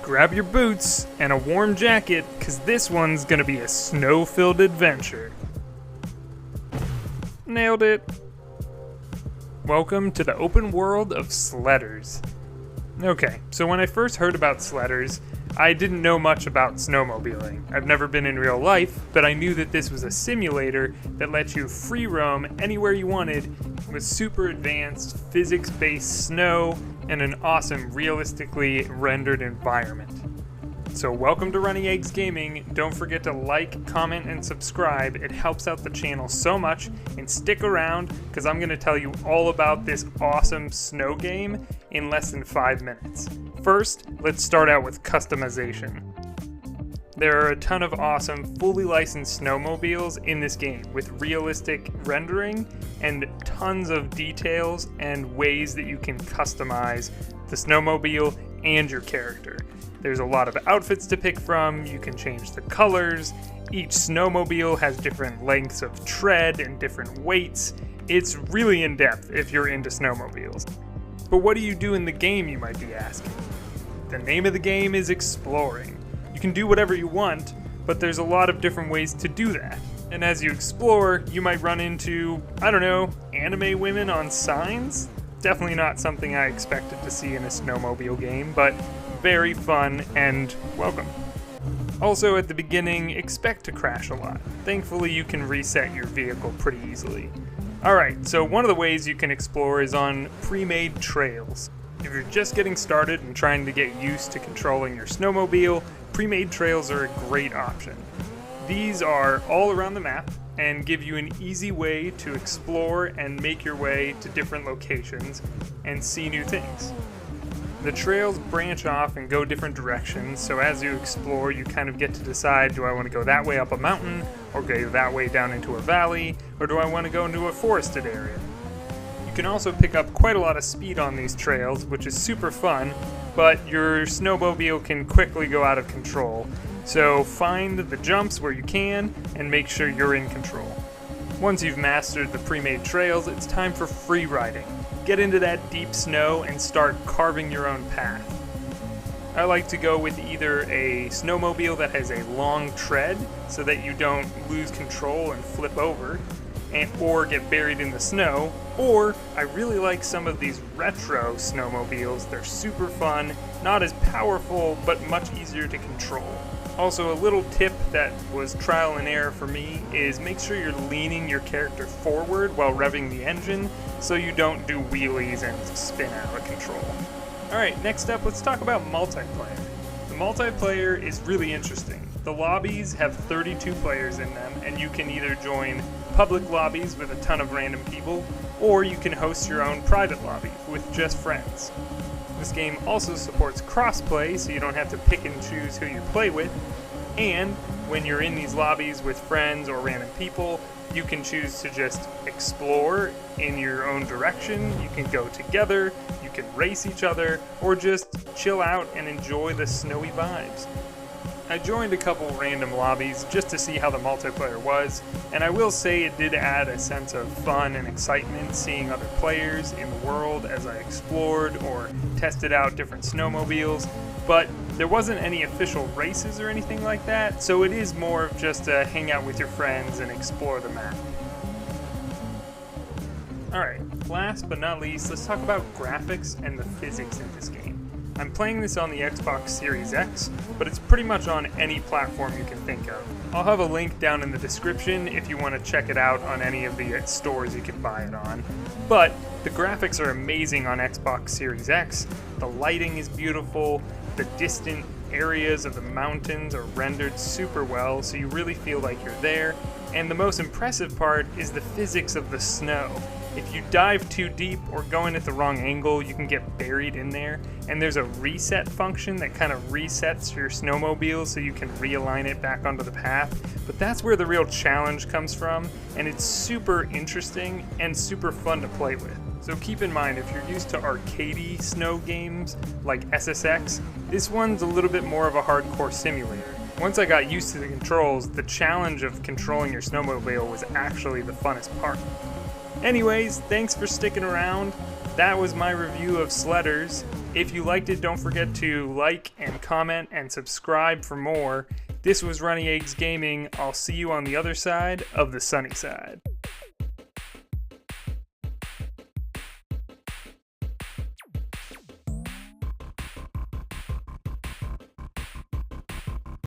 grab your boots and a warm jacket, because this one's gonna be a snow-filled adventure. Nailed it. Welcome to the open world of Sledders. Okay, so when I first heard about Sledders, I didn't know much about snowmobiling. I've never been in real life, but I knew that this was a simulator that lets you free roam anywhere you wanted with super advanced physics-based snow and an awesome realistically rendered environment. So welcome to Runny Gaming. Don't forget to like, comment, and subscribe. It helps out the channel so much. And stick around, because I'm going to tell you all about this awesome snow game in less than 5 minutes. First, let's start out with customization. There are a ton of awesome, fully licensed snowmobiles in this game with realistic rendering and tons of details and ways that you can customize the snowmobile and your character. There's a lot of outfits to pick from, you can change the colors, each snowmobile has different lengths of tread and different weights. It's really in-depth if you're into snowmobiles. But what do you do in the game, you might be asking? The name of the game is Exploring. You can do whatever you want, but there's a lot of different ways to do that. And as you explore, you might run into, I don't know, anime women on signs? Definitely not something I expected to see in a snowmobile game, but very fun and welcome. Also at the beginning, expect to crash a lot. Thankfully you can reset your vehicle pretty easily. Alright, so one of the ways you can explore is on pre-made trails. If you're just getting started and trying to get used to controlling your snowmobile, pre-made trails are a great option. These are all around the map and give you an easy way to explore and make your way to different locations and see new things. The trails branch off and go different directions, so as you explore you kind of get to decide, do I want to go that way up a mountain, or go that way down into a valley, or do I want to go into a forested area? You can also pick up quite a lot of speed on these trails, which is super fun, but your snowmobile can quickly go out of control, so find the jumps where you can and make sure you're in control. Once you've mastered the pre-made trails, it's time for free riding. Get into that deep snow and start carving your own path. I like to go with either a snowmobile that has a long tread so that you don't lose control and flip over, or get buried in the snow, or I really like some of these retro snowmobiles. They're super fun, not as powerful, but much easier to control. Also, a little tip that was trial and error for me is make sure you're leaning your character forward while revving the engine so you don't do wheelies and spin out of control. Alright, next up, let's talk about multiplayer. The multiplayer is really interesting. The lobbies have 32 players in them, and you can either join public lobbies with a ton of random people, or you can host your own private lobby with just friends. This game also supports crossplay, so you don't have to pick and choose who you play with, and when you're in these lobbies with friends or random people, you can choose to just explore in your own direction, you can go together, you can race each other, or just chill out and enjoy the snowy vibes. I joined a couple random lobbies just to see how the multiplayer was, and I will say it did add a sense of fun and excitement seeing other players in the world as I explored or tested out different snowmobiles, but there wasn't any official races or anything like that, so it is more of just a hang out with your friends and explore the map. Alright, last but not least, let's talk about graphics and the physics in this game. I'm playing this on the Xbox Series X, but it's pretty much on any platform you can think of. I'll have a link down in the description if you want to check it out on any of the stores you can buy it on. But the graphics are amazing on Xbox Series X, the lighting is beautiful, the distant areas of the mountains are rendered super well so you really feel like you're there, and the most impressive part is the physics of the snow. If you dive too deep or go in at the wrong angle, you can get buried in there, and there's a reset function that kind of resets your snowmobile so you can realign it back onto the path, but that's where the real challenge comes from, and it's super interesting and super fun to play with. So keep in mind, if you're used to arcadey snow games like SSX, this one's a little bit more of a hardcore simulator. Once I got used to the controls, the challenge of controlling your snowmobile was actually the funnest part. Anyways, thanks for sticking around. that was my review of Sledders. If you liked it, don't forget to like and comment and subscribe for more. This was Runny Eggs Gaming. I'll see you on the other side of the sunny side.